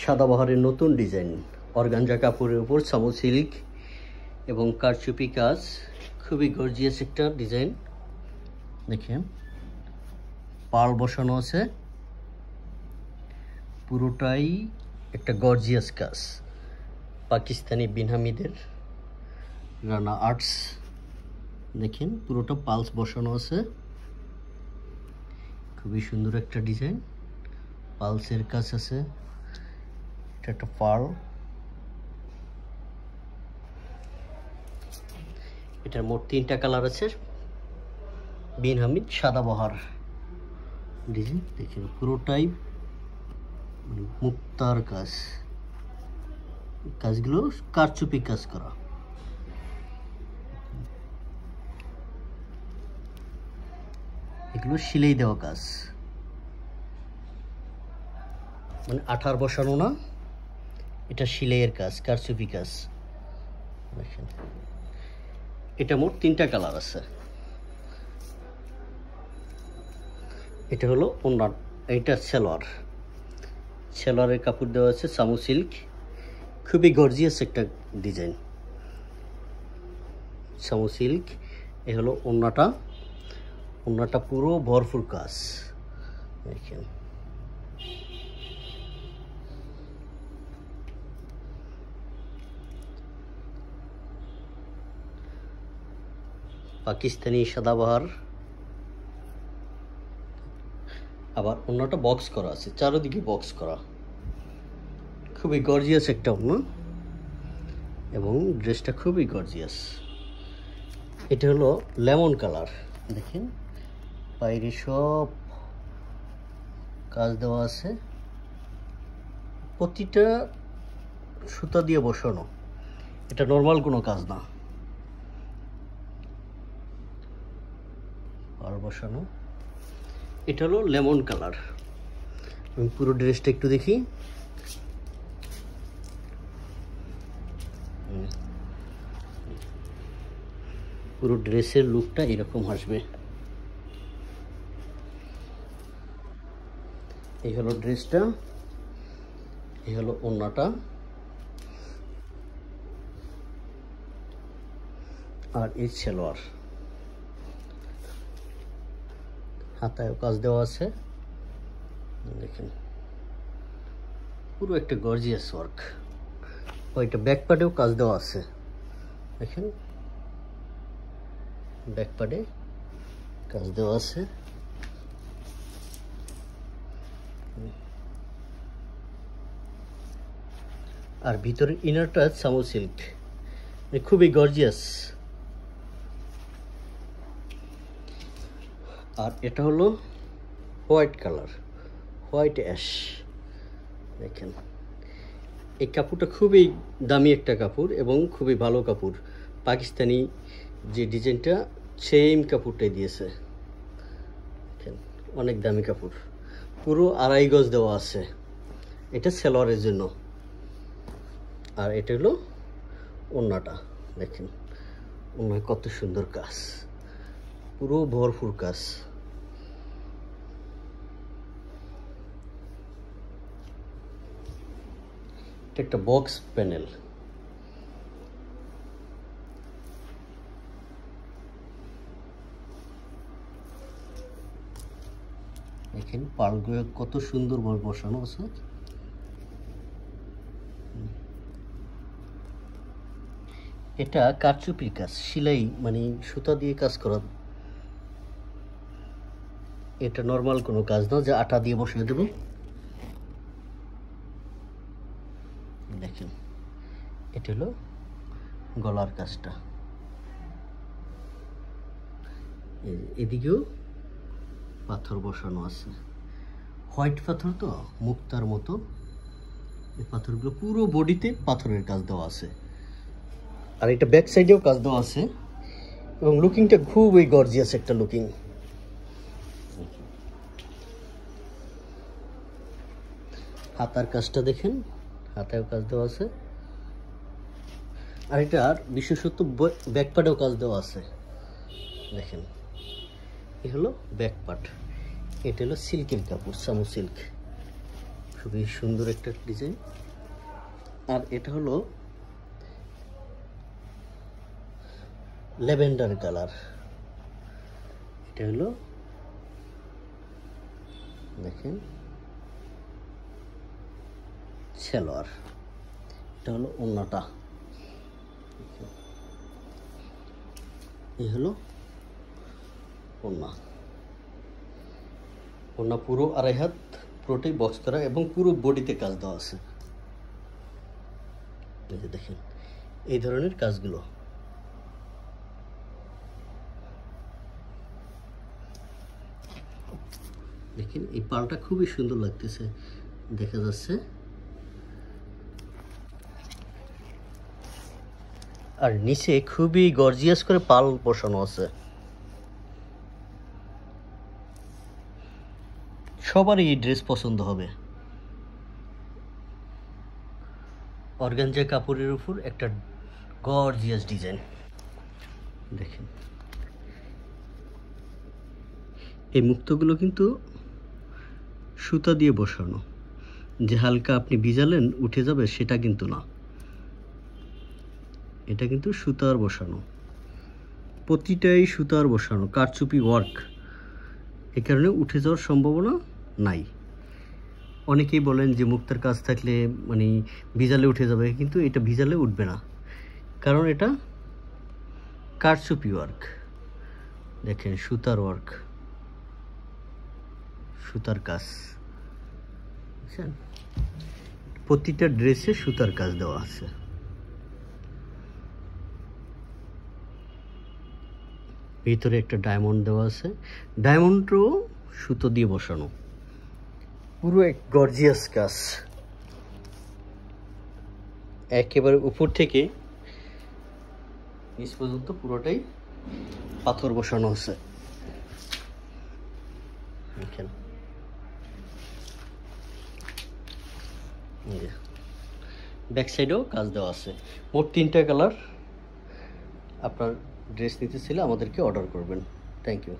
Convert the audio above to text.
সাদাবাহারের নতুন design organza কাপড়ের উপর সামু সিল্ক এবং কারচুপি কাজ, খুবই গর্জিয়াস একটা ডিজাইন। দেখেন পাল বসানো আছে, পুরোটাই একটা গর্জিয়াস কাজ। পাকিস্তানি বিনহামিদের রানা আর্টস, দেখেন পুরোটা পালস বসানো আছে, খুবই সুন্দর একটা ডিজাইন। পালসের কাজ আছে, এটা একটা পার্ল। এটার মোট 3টা কালার আছে। বিনহামিদ সাদাবাহার ডিজাইন, দেখেন পুরোটাই মুক্তার কাজ, কাজগুলো কারচুপি কাজ করা। এগুলো সিলাই দেওয়া কাজ, মানে আঠার বসানো না, এটা সিলাইয়ের কাজ, কারচুপি কাজ। দেখেন এটা মোট 3টা কালার আছে। এটা হলো ওন্না, এটা সালোয়ার। সালোয়ারের কাপড় দেওয়া আছে সামু সিল্ক, খুবই গর্জিয়াস একটা ডিজাইন। সামু সিল্ক, এ হলো ওন্নাটা। ওন্নাটা পুরো ভরপুর কাজ। দেখেন পাকিস্তানি সাদাবাহার। আবার ওন্নাটা বক্স করা আছে, চারদিকে বক্স করা, খুবই গর্জিয়াস একটা ওন্না এবং ড্রেসটা খুবই গর্জিয়াস। এটা হলো লেমন কালার। দেখেন বাইরে সব কাজ দেওয়া আছে, প্রতিটা সুতা দিয়ে বসানো, এটা নর্মাল কোনো কাজ না, আর বসানো। এটা হলো লেমন কালার। আমি পুরো ড্রেসটা একটু দেখি। পুরো ড্রেসের লুকটা এরকম আসবে। এই হলো ড্রেসটা, এই হলো ওন্নাটা, আর এই সালোয়ার। হাতায়ও কাজ দেওয়া আছে, দেখেন পুরো একটা গর্জিয়াস ওয়ার্ক। ওইটা ব্যাক পার্টেও কাজ দেওয়া আছে, দেখেন ব্যাক পার্টে কাজ দেওয়া আছে। আর ভিতরে ইনারটা সামু সিল্ক, খুবই গর্জিয়াস। আর এটা হলো হোয়াইট কালার, হোয়াইট অ্যাশ। দেখেন এই কাপড়টা খুবই দামি একটা কাপড় এবং খুবই ভালো কাপড়। পাকিস্তানি যে ডিজাইনটা সেম কাপড়টাই দিয়েছে, দেখেন অনেক দামি কাপড়, পুরো 2.5 গজ দেওয়া আছে। এটা সালোয়ারের জন্য। আর এটা হলো ওন্নাটা, দেখেন ওন্নায় কত সুন্দর কাজ, পুরো ভরপুর কাজ। এটা একটা বক্স প্যানেল। দেখেন পালগুলো কত সুন্দর বসানো আছে। এটা কারচুপির কাজ, সেলাই মানে সুতা দিয়ে কাজ করা, এটা নর্মাল কোনো কাজ না যে আটা দিয়ে বসিয়ে দেব। দেখেন এটা হলো গলার কাজটা, এদিকেও পাথর বসানো আছে, হোয়াইট পাথর তো মুক্তার মতো। এই পাথরগুলো পুরো বডিতে পাথরের কাজ দেওয়া আছে। আর এটা ব্যাক সাইডেও কাজ দেওয়া আছে এবং লুকিংটা খুবই গর্জিয়াস একটা লুকিং। হাতার কাজটা দেখেন, হাতায়ও কাজ দেওয়া আছে। আর এটার বিশেষত ব্যাক পার্টেও কাজ দেওয়া আছে, দেখেন এই হলো ব্যাক পার্ট। এটা হলো সিল্কের কাপড়, সামু সিল্ক, খুবই সুন্দর একটা ডিজাইন। আর এটা হলো ল্যাভেন্ডার কালার। এটা হলো দেখেন সালোয়ার, এটা হলো ওড়নাটা, এই হলো ওড়না। ওড়না পুরো 2.5 হাত, পুরোটাই বক্স করা এবং পুরো বডিতে কাজ দেওয়া আছে। এই যে দেখেন এই ধরনের কাজগুলো। দেখেন এই পালটা খুবই সুন্দর লাগতেছে, দেখা যাচ্ছে। আর নিচে খুবই গর্জিয়াস করে পাল বসানো আছে। সবারই এই ড্রেস পছন্দ হবে। অর্গানজা কাপড়ের উপর একটা গর্জিয়াস ডিজাইন দেখেন। এই মুক্তগুলো কিন্তু সুতা দিয়ে বসানো, যে হালকা আপনি ভিজালেন উঠে যাবে সেটা কিন্তু না, এটা কিন্তু সুতার বসানো, প্রতিটাই সুতার বসানো, কারচুপি ওয়ার্ক। এ কারণে উঠে যাওয়ার সম্ভাবনা নাই। অনেকেই বলেন যে মুক্তার কাজ থাকলে মানে ভিজালে উঠে যাবে, কিন্তু এটা ভিজালে উঠবে না, কারণ এটা কারচুপি ওয়ার্ক। দেখেন সুতার ওয়ার্ক, সুতার কাজ, বুঝছেন? প্রতিটা ড্রেসে সুতার কাজ দেওয়া আছে। ভিতরে একটা ডায়মন্ড দেওয়া আছে, ডায়মন্ডও সুতো দিয়ে বসানো, পুরো এক গর্জিয়াস কাজ। একেবারে উপর থেকে নিচ পর্যন্ত পুরোটাই পাথর বসানো আছে। দেখেন ব্যাক সাইডেও কাজ দেওয়া আছে। মোট 3টা কালার। আপনার ড্রেস নিতে চাইলে আমাদেরকে অর্ডার করবেন। Thank you.